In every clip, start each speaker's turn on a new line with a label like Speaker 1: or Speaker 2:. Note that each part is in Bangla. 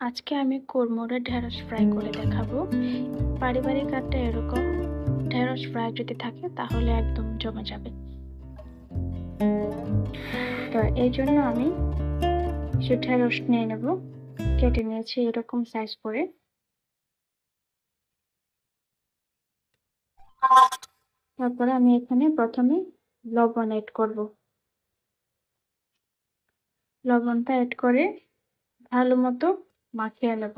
Speaker 1: আজকে আমি কুড়মুড়ে ঢেঁড়স ফ্রাই করে দেখাবো। পারিবারিক আড্ডা এরকম ঢেঁড়স ফ্রাই যদি থাকে তাহলে একদম জমে যাবে। তো এই জন্য আমি কিছু ঢেঁড়স নিয়ে নেব, কেটে নিয়েছি এরকম সাইজ করে। তারপরে আমি এখানে প্রথমে লবণ অ্যাড করব। লবণটা অ্যাড করে ভালো মতো মাখিয়ে নেব।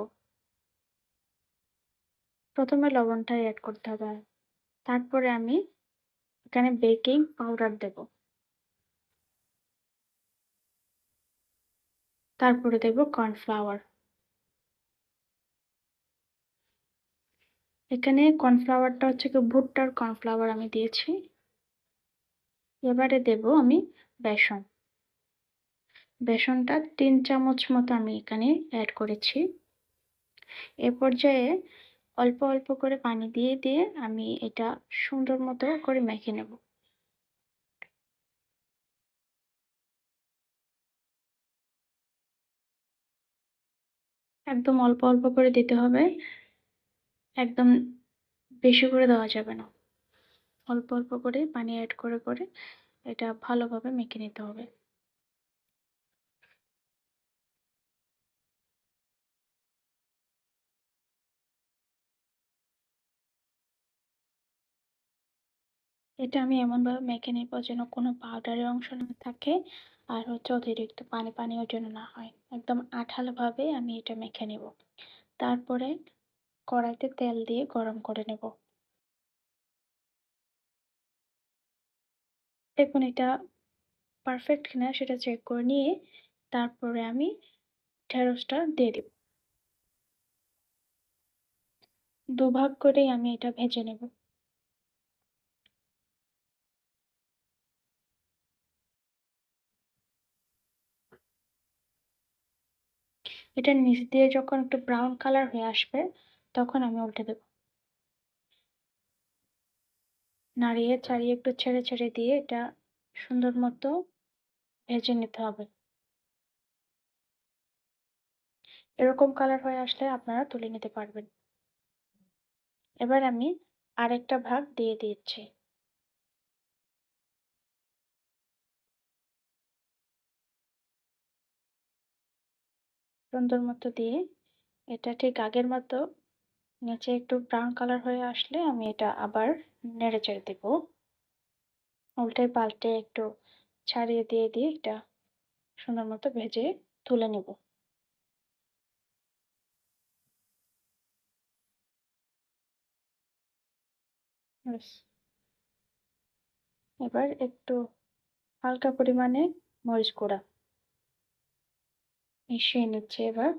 Speaker 1: প্রথমে লবণটাই অ্যাড করতে হবে। তারপরে আমি এখানে বেকিং পাউডার দেব। তারপরে দেব কর্নফ্লাওয়ার। এখানে কর্নফ্লাওয়ারটা হচ্ছে কি ভুট্টার কর্নফ্লাওয়ার আমি দিয়েছি। এবারে দেব আমি বেসন। বেসনটা 3 চামচ মতো আমি এখানে অ্যাড করেছি। এ পর্যায়ে অল্প অল্প করে পানি দিয়ে দিয়ে আমি এটা সুন্দর মতো করে মেখে নেব। একদম অল্প অল্প করে দিতে হবে, একদম বেশি করে দেওয়া যাবে না। অল্প অল্প করে পানি অ্যাড করে করে এটা ভালোভাবে মেখে নিতে হবে। এটা আমি এমনভাবে মেখে নেব যেন কোনো পাউডারের অংশ না থাকে, আর হচ্ছে অতিরিক্ত পানি পানিও যেন না হয়। একদম আঠালোভাবে আমি এটা মেখে নেব। তারপরে কড়াইতে তেল দিয়ে গরম করে নেব। দেখুন এটা পারফেক্ট কিনা সেটা চেক করে নিয়ে তারপরে আমি ঢেঁড়সটা দিয়ে দেব। দুভাগ করেই আমি এটা ভেজে নেব। এটা নিচ দিয়ে যখন একটু ব্রাউন কালার হয়ে আসবে তখন আমি উল্টে দেব। নাড়িয়ে চাড়িয়ে একটু ছেড়ে ছেড়ে দিয়ে এটা সুন্দর মতো ভেজে নিতে হবে। এরকম কালার হয়ে আসলে আপনারা তুলে নিতে পারবেন। এবার আমি আরেকটা ভাগ দিয়ে দিচ্ছি। সুন্দর মতো দিয়ে এটা ঠিক আগের মতো নিচে একটু ব্রাউন কালার হয়ে আসলে আমি এটা আবার নেড়ে চেড়ে দেব। উল্টে পাল্টে একটু ছাড়িয়ে দিয়ে দিয়ে এটা সুন্দর মতো ভেজে তুলে নেব। ব্যাস। এবার একটু হালকা পরিমাণে মরিচ গুঁড়া মিশিয়ে নিচ্ছে এবার।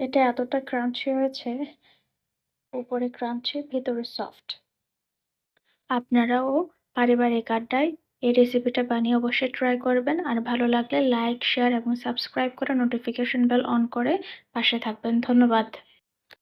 Speaker 1: এটা এতটা ক্রাঞ্চি হয়েছে, উপরে ক্রাঞ্চি ভিতরে সফট। আপনারাও পারিবারিক আড্ডায় এই রেসিপিটা বানিয়ে অবশ্যই ট্রাই করবেন। আর ভালো লাগলে লাইক, শেয়ার এবং সাবস্ক্রাইব করে নোটিফিকেশন বেল অন করে পাশে থাকবেন। ধন্যবাদ।